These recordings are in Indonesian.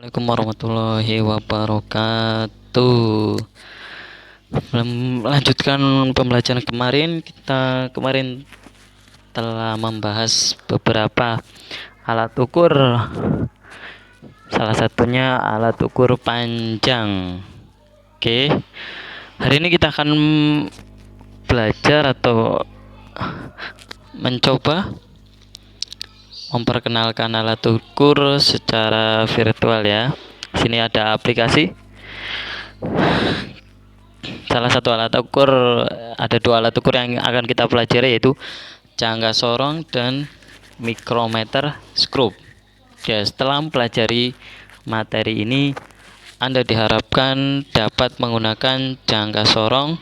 Assalamualaikum warahmatullahi wabarakatuh. Melanjutkan pembelajaran kemarin, kita telah membahas beberapa alat ukur. Salah satunya alat ukur panjang. Oke. Hari ini kita akan belajar atau mencoba memperkenalkan alat ukur secara virtual ya. Sini ada aplikasi. Salah satu alat ukur, ada dua alat ukur yang akan kita pelajari, yaitu jangka sorong dan mikrometer skrup. Ya, setelah mempelajari materi ini, Anda diharapkan dapat menggunakan jangka sorong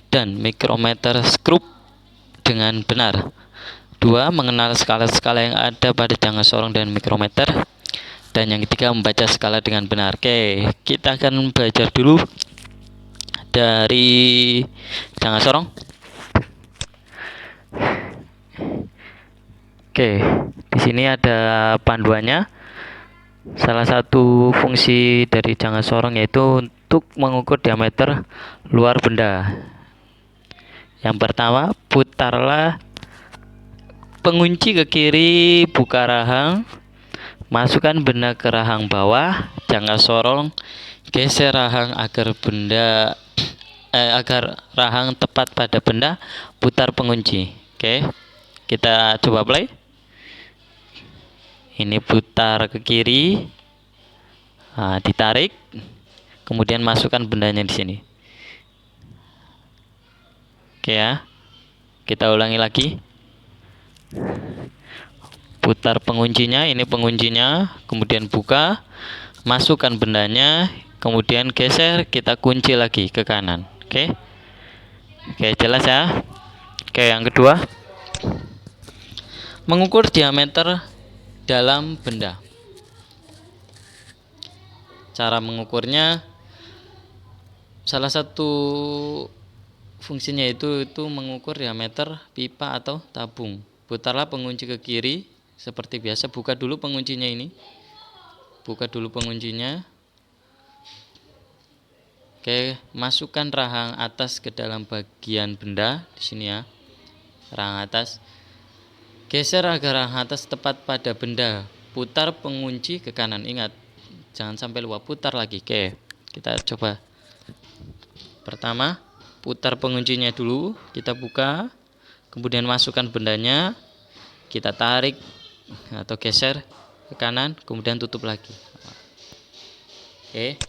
dan mikrometer skrup dengan benar. 2. Mengenal skala-skala yang ada pada jangka sorong dan mikrometer. Dan yang ketiga, membaca skala dengan benar. Oke, kita akan belajar dulu dari jangka sorong. Oke, di sini ada panduannya. Salah satu fungsi dari jangka sorong yaitu untuk mengukur diameter luar benda. Yang pertama, putarlah pengunci ke kiri, buka rahang, masukkan benda ke rahang bawah, jangka sorong, geser rahang agar rahang tepat pada benda, putar pengunci. Oke, kita coba play. Ini putar ke kiri, ditarik, kemudian masukkan bendanya di sini. Oke ya, kita ulangi lagi. Putar penguncinya, ini penguncinya, kemudian buka, masukkan bendanya, kemudian geser, kita kunci lagi ke kanan. Oke, jelas ya. Oke, yang kedua, mengukur diameter dalam benda. Cara mengukurnya, salah satu fungsinya itu mengukur diameter pipa atau tabung. Putarlah pengunci ke kiri seperti biasa. Buka dulu penguncinya ini. Buka dulu penguncinya. Oke, masukkan rahang atas ke dalam bagian benda di sini ya. Rahang atas. Geser agar rahang atas tepat pada benda. Putar pengunci ke kanan. Ingat, jangan sampai lupa, putar lagi. Oke, kita coba. Pertama, putar penguncinya dulu, kita buka. Kemudian masukkan bendanya, kita tarik atau geser ke kanan, kemudian tutup lagi. Oke,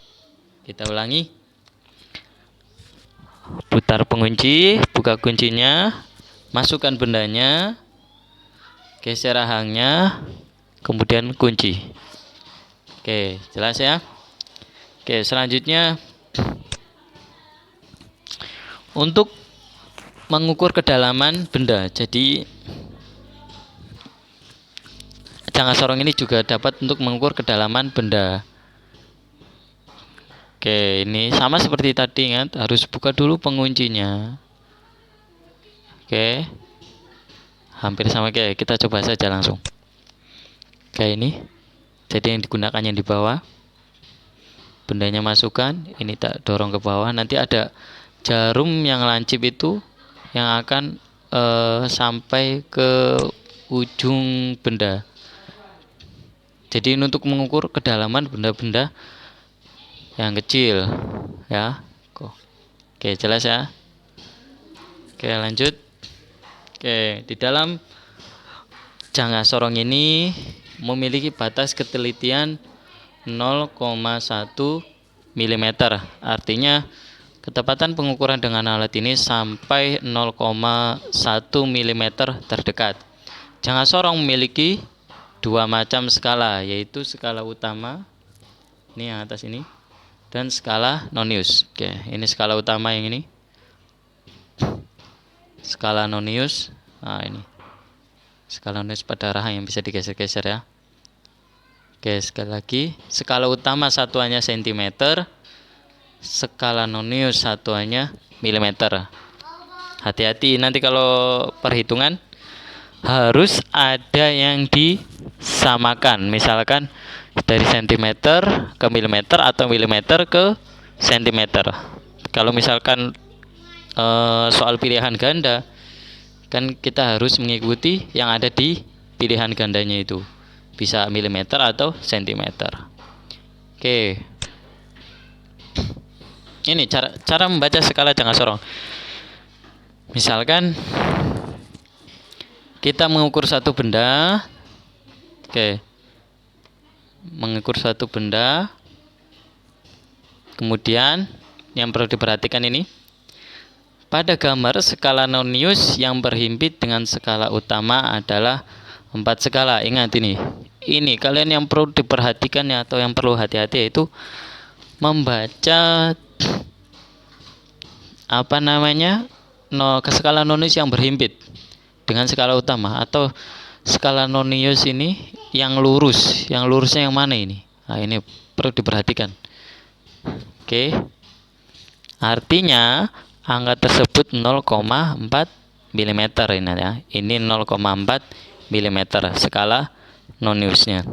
kita ulangi. Putar pengunci, buka kuncinya, masukkan bendanya, geser rahangnya, kemudian kunci. Oke, jelas ya. Oke, selanjutnya untuk mengukur kedalaman benda. Jadi jangka sorong ini juga dapat untuk mengukur kedalaman benda. Oke, ini sama seperti tadi, ingat harus buka dulu penguncinya. Oke, hampir sama. Oke, kita coba saja langsung. Oke, ini jadi yang digunakan yang di bawah, bendanya masukkan, ini tak dorong ke bawah. Nanti ada jarum yang lancip itu yang akan sampai ke ujung benda. Jadi untuk mengukur kedalaman benda-benda yang kecil ya. Oke, jelas ya. Oke, lanjut. Oke, di dalam jangka sorong ini memiliki batas ketelitian 0,1 mm. Artinya ketepatan pengukuran dengan alat ini sampai 0,1 mm terdekat. Jangka sorong memiliki dua macam skala, yaitu skala utama, ini yang atas ini, dan skala nonius. Oke, ini skala utama yang ini. Skala nonius, ini. Skala nonius pada rahang yang bisa digeser-geser ya. Oke, sekali lagi. Skala utama satuannya cm, skala nonius satuannya milimeter. Hati-hati nanti kalau perhitungan harus ada yang disamakan. Misalkan dari sentimeter ke milimeter atau milimeter ke sentimeter. Kalau misalkan soal pilihan ganda, kan kita harus mengikuti yang ada di pilihan gandanya itu, bisa milimeter atau sentimeter. Oke, ini cara membaca skala Canggal Sorong. Misalkan kita mengukur satu benda, mengukur satu benda, kemudian yang perlu diperhatikan ini, pada gambar skala nonius yang berhimpit dengan skala utama adalah 4 skala. Ingat ini kalian yang perlu diperhatikan ya, atau yang perlu hati-hati, yaitu membaca ke skala nonius yang berhimpit dengan skala utama, atau skala nonius ini yang lurus. Yang lurusnya yang mana ini? Nah, ini perlu diperhatikan. Oke. Artinya angka tersebut 0,4 mm ini ya. Ini 0,4 mm skala noniusnya.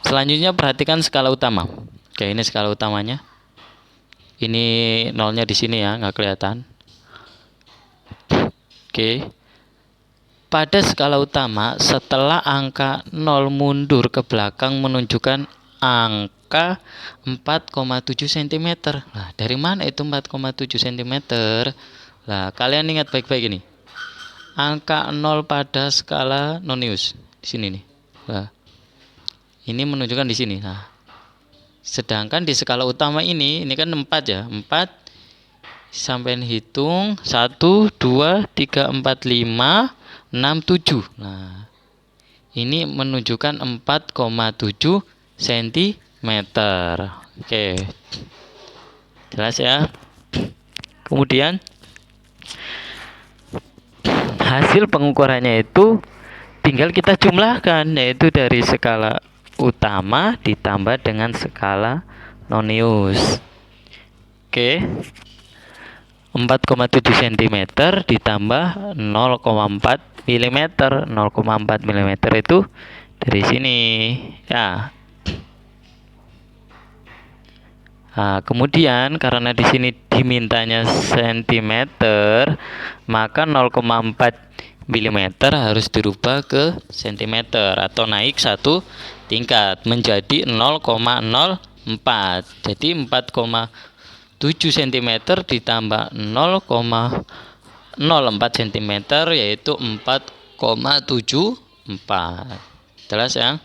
Selanjutnya perhatikan skala utama. Oke, ini skala utamanya. Ini nolnya di sini ya, nggak kelihatan. Oke. Pada skala utama, setelah angka 0 mundur ke belakang menunjukkan angka 4,7 cm. Nah, dari mana itu 4,7 cm? Nah, kalian ingat baik-baik ini. Angka 0 pada skala nonius di sini nih. Nah, ini menunjukkan di sini. Nah, sedangkan di skala utama ini kan 4 ya. 4 sampai hitung 1 2 3 4 5 6 7. Nah, ini menunjukkan 4,7 cm. Oke. Jelas ya? Kemudian hasil pengukurannya itu tinggal kita jumlahkan, yaitu dari skala utama ditambah dengan skala nonius. Oke. 4,7 cm ditambah 0,4 mm. 0,4 mm itu dari sini ya. Nah, kemudian karena di sini dimintanya cm, maka 0,4 mm harus dirubah ke cm atau naik satu tingkat menjadi 0,04. Jadi 4,7 cm ditambah 0,04 cm yaitu 4,74. Jelas ya?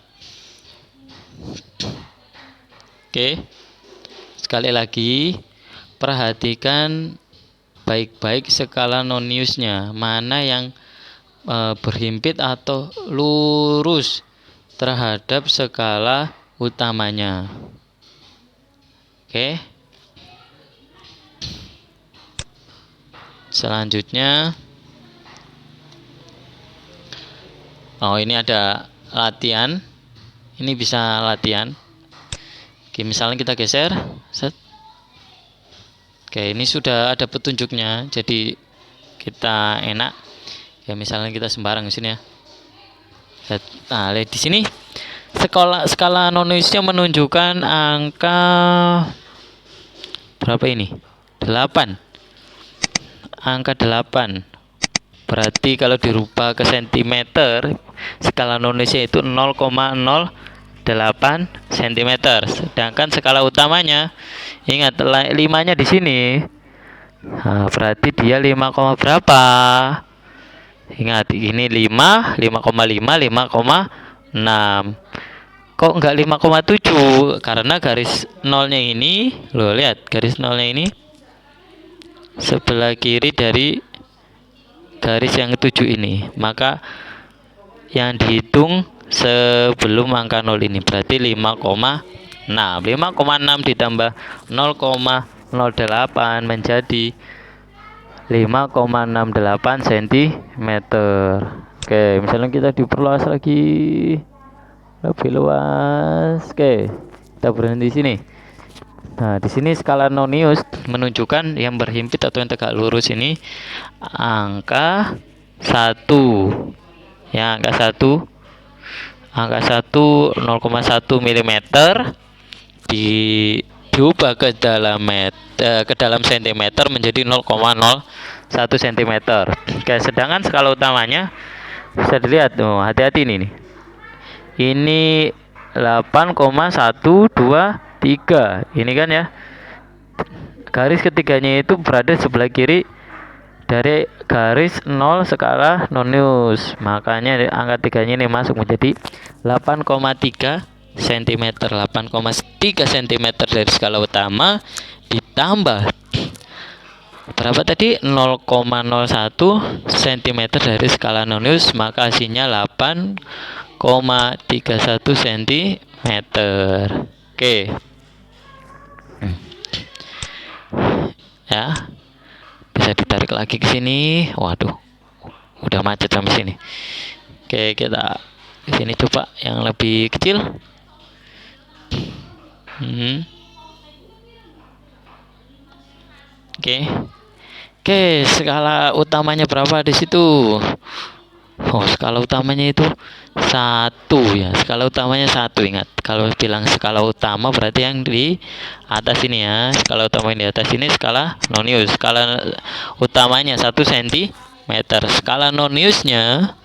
Oke. Sekali lagi, perhatikan baik-baik skala noniusnya, mana yang berhimpit atau lurus terhadap skala utamanya. Oke. Selanjutnya, ini ada latihan. Ini bisa latihan. Oke, misalnya kita geser. Set. Oke, ini sudah ada petunjuknya, jadi kita enak. Ya, misalnya kita sembarang di sini ya. Set. Nah, lihat di sini skala noniusnya menunjukkan angka berapa ini? 8. Angka 8. Berarti kalau dirubah ke centimeter, skala noniusnya itu 0,08 cm. Sedangkan skala utamanya, ingat 5-nya di sini. Nah, berarti dia 5, berapa? Ingat, ini 5, 5,5, 5,6. Kok enggak 5,7? Karena garis nolnya ini, loh lihat, garis nolnya ini sebelah kiri dari garis yang 7 ini, maka yang dihitung sebelum angka 0 ini berarti 5,6. 5,6 ditambah 0,08 menjadi 5,68 cm. Oke, misalnya kita diperluas lagi lebih luas. Oke, kita berhenti di sini. Nah, di sini skala nonius menunjukkan yang berhimpit atau yang tegak lurus ini angka 1. Ya, angka 1. angka 1 0,1 mm diubah ke dalam sentimeter menjadi 0,01 cm. Oke, sedangkan skala utamanya bisa dilihat tuh, hati-hati ini nih. Ini 8,123. Ini kan ya. Garis ketiganya itu berada sebelah kiri dari garis 0 skala nonius. Makanya angka 3-nya ini masuk menjadi 8,3 cm. 8,3 cm dari skala utama ditambah berapa tadi? 0,01 cm dari skala nonius, maka hasilnya 8,31 cm. Oke. Ya. Bisa ditarik lagi ke sini. Waduh. Udah macet sampai sini. Oke, kita di sini coba yang lebih kecil. Oke, skala utamanya berapa di situ? Oh, skala utamanya itu 1 ya. Skala utamanya 1, ingat. Kalau bilang skala utama berarti yang di atas ini ya. Skala utama yang di atas ini skala nonius. Skala utamanya 1 cm. Skala noniusnya,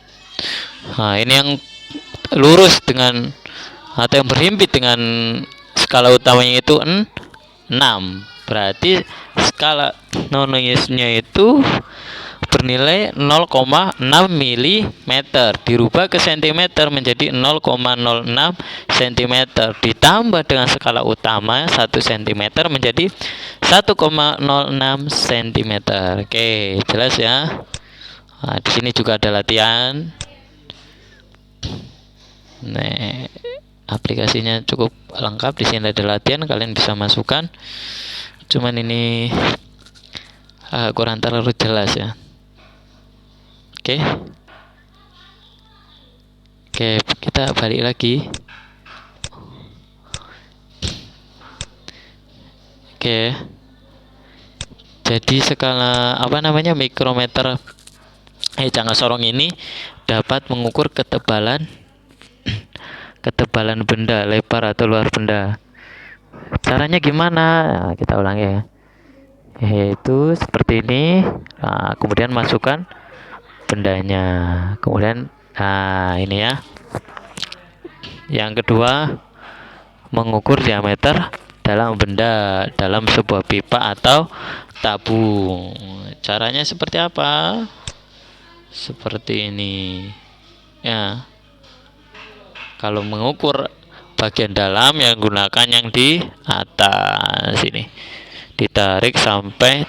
nah ini yang lurus dengan atau yang berhimpit dengan skala utamanya itu 6. Berarti skala noniusnya itu bernilai 0,6 mm, dirubah ke cm menjadi 0,06 cm, ditambah dengan skala utama 1 cm menjadi 1,06 cm. Oke, jelas ya. Nah, di sini juga ada latihan. Nah, aplikasinya cukup lengkap. Di sini ada latihan, kalian bisa masukkan. Cuman ini kurang terlalu jelas ya. Oke, kita balik lagi. Oke, jadi skala mikrometer jangka sorong ini dapat mengukur ketebalan benda, lebar atau luas benda. Caranya gimana? Nah, kita ulangi ya. Yaitu seperti ini. Nah, kemudian masukkan bendanya. Kemudian ini ya. Yang kedua, mengukur diameter dalam benda dalam sebuah pipa atau tabung. Caranya seperti apa? Seperti ini. Ya. Kalau mengukur bagian dalam yang gunakan yang di atas ini, ditarik sampai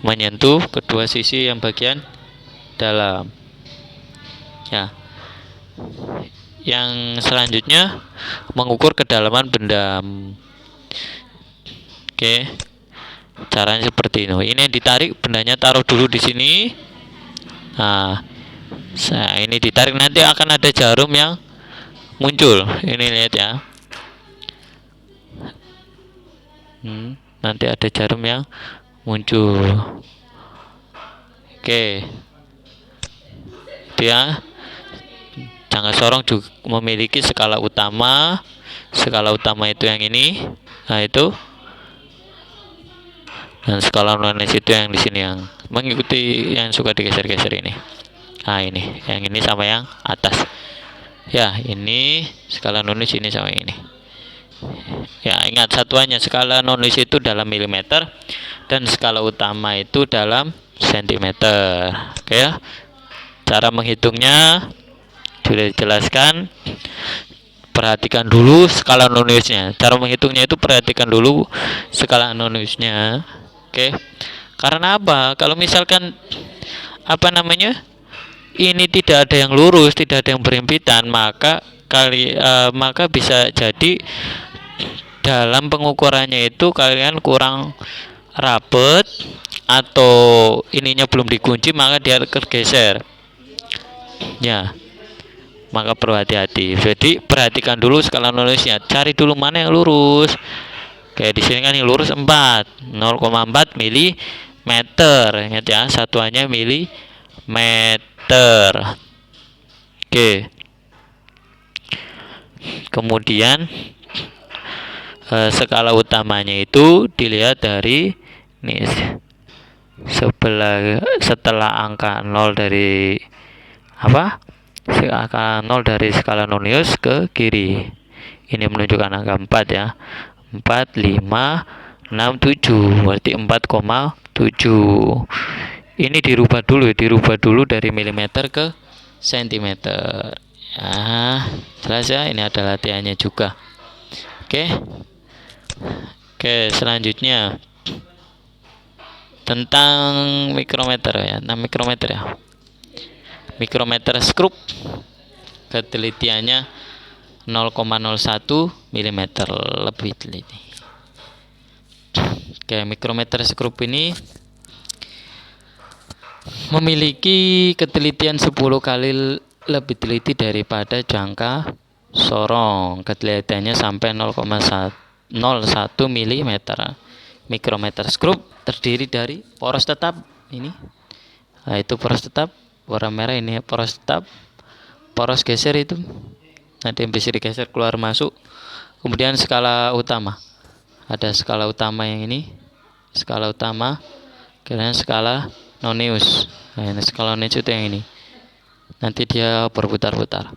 menyentuh kedua sisi yang bagian dalam ya. Yang selanjutnya mengukur kedalaman benda. Oke, caranya seperti ini. Ini yang ditarik, bendanya taruh dulu di sini. Nah, ini ditarik, nanti akan ada jarum yang muncul. Ini lihat ya. Nanti ada jarum yang muncul. Oke. Dia jangka sorong juga memiliki skala utama. Skala utama itu yang ini. Nah, itu. Dan skala nonius itu yang di sini, yang mengikuti yang suka digeser-geser ini. Nah, ini. Yang ini sama yang atas. Ya, ini skala nonius ini sama ini. Ya, ingat satuannya, skala nonius itu dalam milimeter dan skala utama itu dalam sentimeter. Oke ya. Cara menghitungnya sudah dijelaskan. Perhatikan dulu skala noniusnya. Cara menghitungnya itu perhatikan dulu skala noniusnya. Oke. Karena apa? Kalau misalkan ini tidak ada yang lurus, tidak ada yang berhimpitan, maka bisa jadi dalam pengukurannya itu kalian kurang rapet atau ininya belum dikunci, maka dia tergeser. Ya, maka perlu hati-hati. Jadi perhatikan dulu skala noniusnya, cari dulu mana yang lurus. Kayak di sini kan yang lurus 4, 0,4 mm. Ingat ya, satuannya milimeter. Oke. Kemudian skala utamanya itu dilihat dari nih, setelah angka 0 dari apa? Angka 0 dari skala nonius ke kiri. Ini menunjukkan angka 4 ya. 4, 5, 6, 7. Berarti 4,7. Ini dirubah dulu dari milimeter ke sentimeter. Jelas ya, ini ada latihannya juga. Oke. Oke, selanjutnya tentang mikrometer ya, 6 mikrometer ya. Mikrometer skrup ketelitiannya 0,01 mm lebih teliti. Oke, mikrometer skrup ini memiliki ketelitian 10 kali lebih teliti daripada jangka sorong. Ketelitiannya sampai 0,01 mm. Mikrometer skrup terdiri dari poros tetap ini. Nah, itu poros tetap warna merah, ini poros tetap. Poros geser itu nanti yang bisa digeser keluar masuk. Kemudian skala utama, ada skala utama yang ini, skala utama, kemudian skala nonius. Nah, ini skala nonius itu yang ini, nanti dia berputar-putar.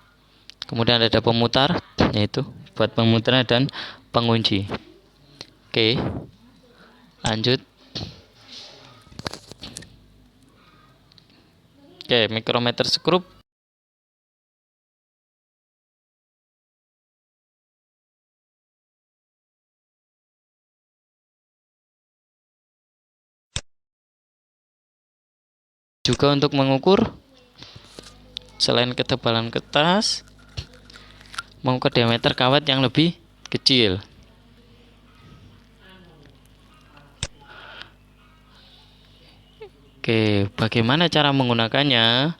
Kemudian ada pemutar, yaitu buat pemutarnya dan pengunci. Oke, lanjut. Oke, mikrometer skrup juga untuk mengukur selain ketebalan kertas, mengukur diameter kawat yang lebih kecil. Oke, bagaimana cara menggunakannya?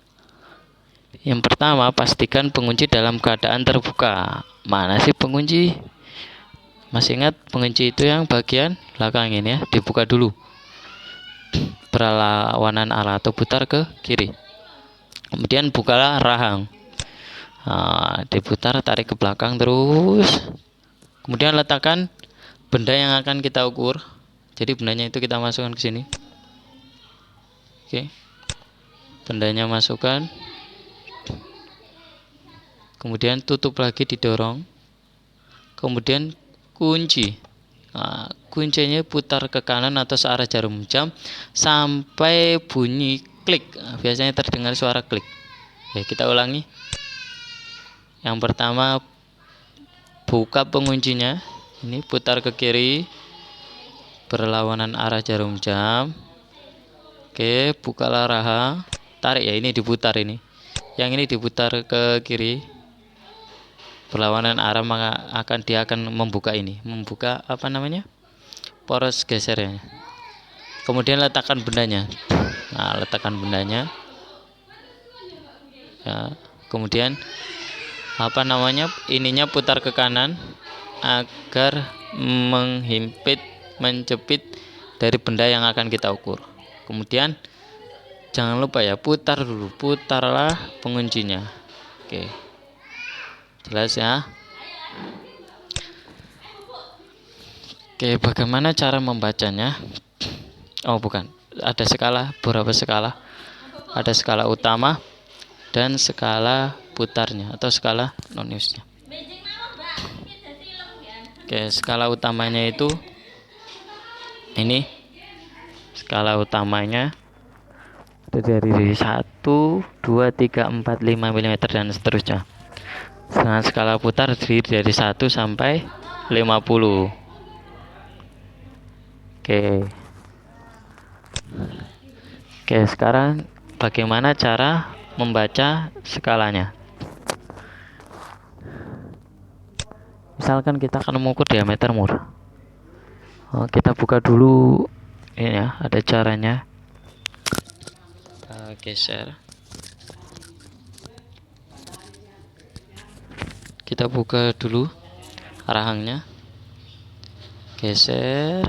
Yang pertama, pastikan pengunci dalam keadaan terbuka. Mana sih pengunci? Masih ingat pengunci itu yang bagian belakang ini ya, dibuka dulu. Berlawanan arah atau putar ke kiri. Kemudian bukalah rahang. Nah, diputar, tarik ke belakang terus. Kemudian letakkan benda yang akan kita ukur. Jadi bendanya itu kita masukkan ke sini. Oke. Bendanya masukkan. Kemudian tutup lagi, didorong. Kemudian kunci. Nah, kuncinya putar ke kanan atau searah jarum jam sampai bunyi klik. Nah, biasanya terdengar suara klik. Oke, kita ulangi. Yang pertama, buka penguncinya. Ini putar ke kiri, berlawanan arah jarum jam. Oke, bukalah rahang, tarik ya, ini diputar ini. Yang ini diputar ke kiri, berlawanan arah, maka dia akan membuka ini, membuka apa namanya? Poros gesernya. Kemudian letakkan bendanya. Nah, letakkan bendanya. Ya, kemudian apa namanya? Ininya putar ke kanan agar menjepit dari benda yang akan kita ukur. Kemudian jangan lupa ya, putar dulu, putarlah penguncinya. Oke, jelas ya. Oke, bagaimana cara membacanya? Oh bukan, ada skala, beberapa skala. Ada skala utama dan skala putarnya atau skala noniusnya. Oke, skala utamanya itu ini. Skala utamanya dari 1, 2, 3, 4, 5 mm dan seterusnya. Sedangkan skala putar terdiri dari 1 sampai 50. Oke, sekarang bagaimana cara membaca skalanya? Misalkan kita akan mengukur diameter mur. Kita buka dulu ini ya, ada caranya. Kita geser. Kita buka dulu rahangnya. Geser.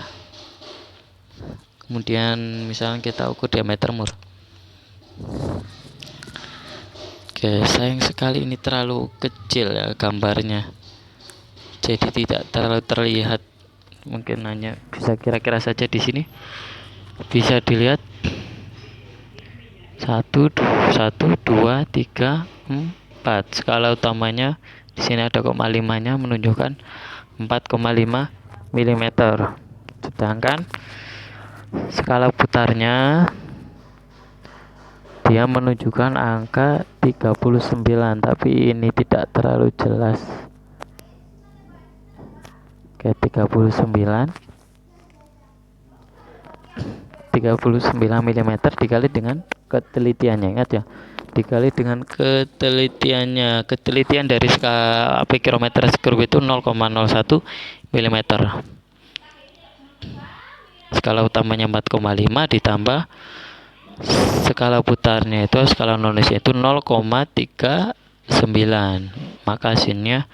Kemudian misalnya kita ukur diameter mur. Oke, sayang sekali ini terlalu kecil ya gambarnya. jadi tidak terlalu terlihat, mungkin hanya bisa kira-kira saja. Di sini bisa dilihat 1, 2, 3, 4 skala utamanya. Di sini ada 0,5-nya menunjukkan 4,5 mm. Sedangkan skala putarnya dia menunjukkan angka 39, tapi ini tidak terlalu jelas. Oke, 39 mm dikali dengan ketelitiannya, ingat ya, dikali dengan ketelitiannya. Ketelitian dari skala pikrometer skrup itu 0,01 mm. Skala utamanya 4,5 ditambah skala putarnya itu, skala nonisnya itu 0,39, maka hasilnya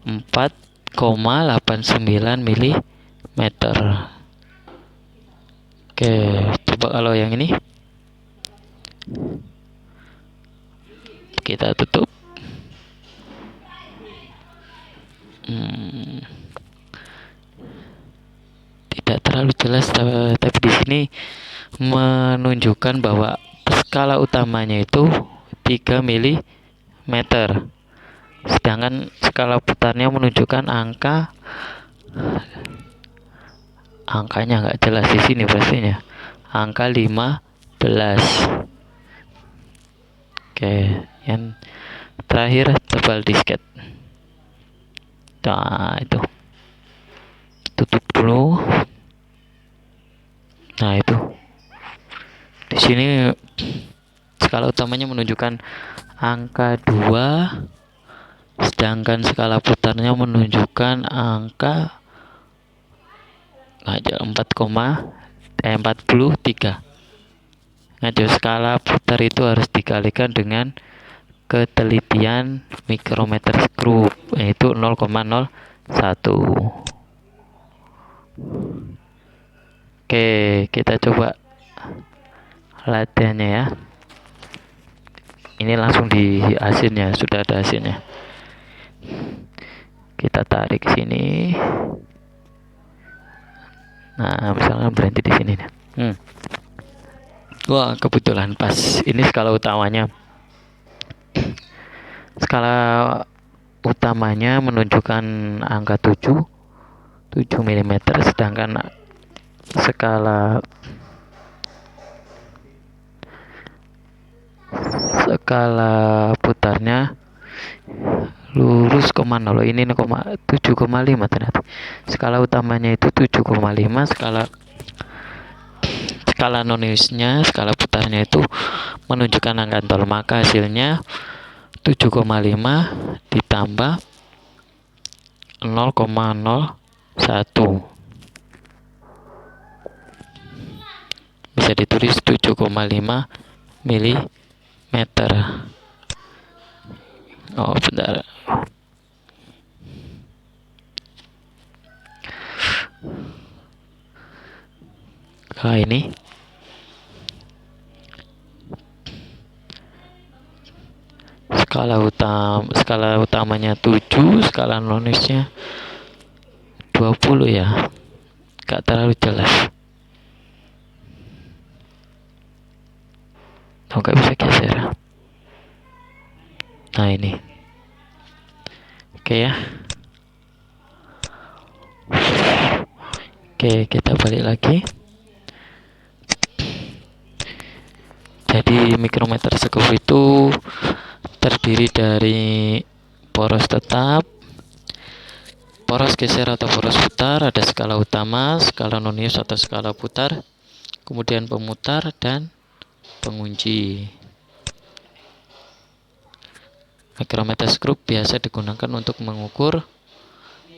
4,89 mm. Oke, coba kalau yang ini kita tutup. Tidak terlalu jelas, tapi di sini menunjukkan bahwa skala utamanya itu 3 mm, sedangkan skala putarnya menunjukkan angkanya nggak jelas di sini, pastinya angka 15. Oke, yang terakhir tebal disket. Nah, itu tutup dulu. Nah, itu di sini skala utamanya menunjukkan angka 2, sedangkan skala putarnya menunjukkan angka 43. Ngajar skala putar itu harus dikalikan dengan ketelitian mikrometer skrup, yaitu 0,01. Oke, kita coba latihannya ya. Ini langsung di hasilnya, sudah ada hasilnya. Kita tarik sini. Nah, misalnya berhenti di sini. Wah, kebetulan pas. Ini skala utamanya. Skala utamanya menunjukkan angka 7 mm, sedangkan skala putarnya lurus koma 0, ini 7,5 ternyata. Skala utamanya itu 7,5, skala nonisnya, skala putarnya itu menunjukkan angka 0, maka hasilnya 7,5 ditambah 0,01, bisa ditulis 7,5 mm. Oh, bentar. Ini skala utamanya 7, skala nonisnya 20 ya, gak terlalu jelas. Gak bisa geser. Nah, ini oke ya. Oke, kita balik lagi. Jadi mikrometer skrup itu terdiri dari poros tetap, poros geser atau poros putar, ada skala utama, skala nonius atau skala putar, kemudian pemutar dan pengunci. Mikrometer skrup biasa digunakan untuk mengukur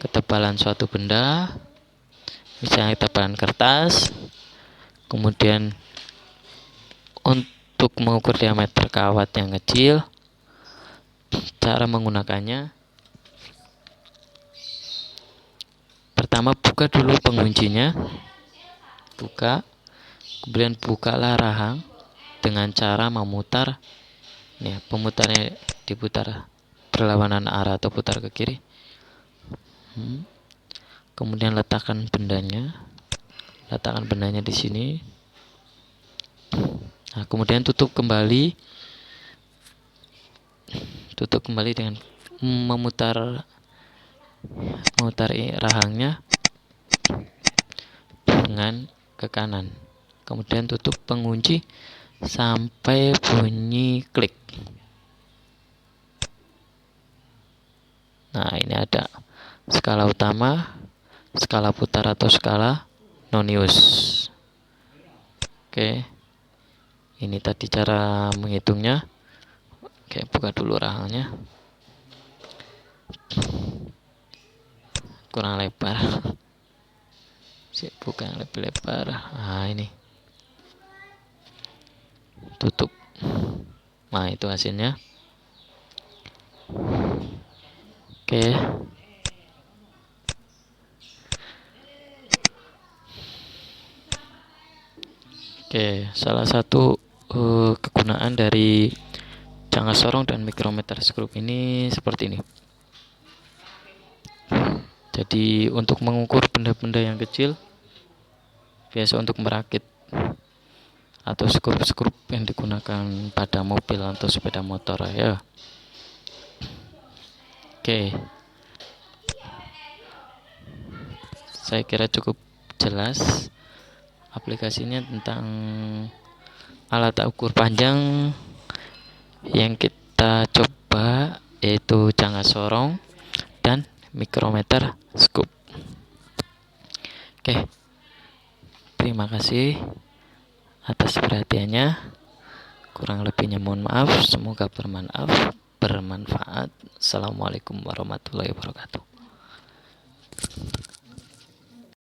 ketebalan suatu benda, misalnya ketebalan kertas. Kemudian untuk mengukur diameter kawat yang kecil, cara menggunakannya, pertama buka dulu penguncinya, kemudian bukalah rahang dengan cara memutar. Ya, pemutarnya diputar berlawanan arah atau putar ke kiri. Kemudian letakkan bendanya di sini. Nah, kemudian tutup kembali dengan memutar rahangnya dengan ke kanan. Kemudian tutup pengunci sampai bunyi klik. Nah, ini ada skala utama, skala putar atau skala nonius. Oke, ini tadi cara menghitungnya. Oke, buka dulu rahangnya. Kurang lebar. Buka yang lebih lebar. Nah, ini tutup. Nah, itu hasilnya. Oke, salah satu kegunaan dari jangka sorong dan mikrometer skrup ini seperti ini. Jadi untuk mengukur benda-benda yang kecil, biasa untuk merakit atau skrup-skrup yang digunakan pada mobil atau sepeda motor ya. Oke, saya kira cukup jelas aplikasinya tentang alat ukur panjang yang kita coba, yaitu jangka sorong dan mikrometer skrup. Oke, terima kasih atas perhatiannya. Kurang lebihnya mohon maaf. Semoga bermanfaat. Assalamualaikum warahmatullahi wabarakatuh.